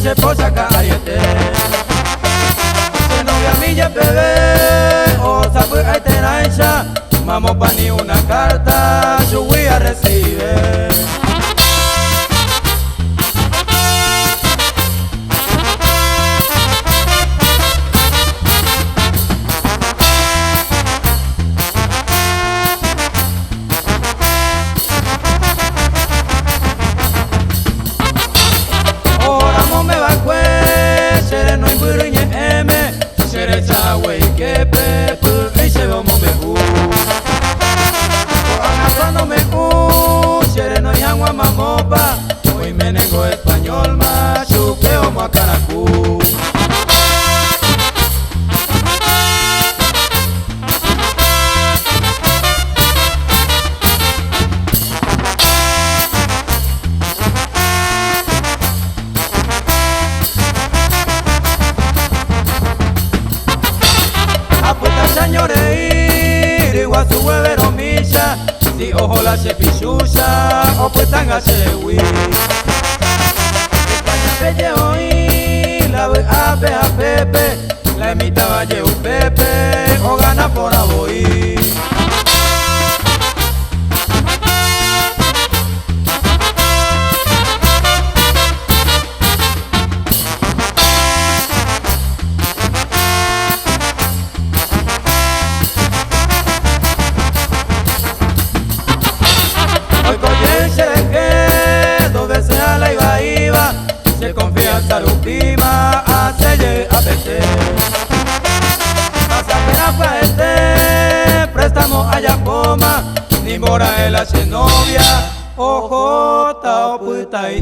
se posa cariete se novia milla bebé o sabe ay tenaisha mamo pa ni una carta yo voy a recibir. Mamopa, hoy me nego español más, chupeo macaracú. Apuesta señores, igual su huevero misa. Si ojo la chepichucha o pues tan achewi España pelle hoy la ve a Pepe la emita valle un Pepe o gana por aboí. Se confía en Tarupima, hace a veces. Pasa pena pa' préstamo a Yapoma, ni mora el hace novia, ojota o puta y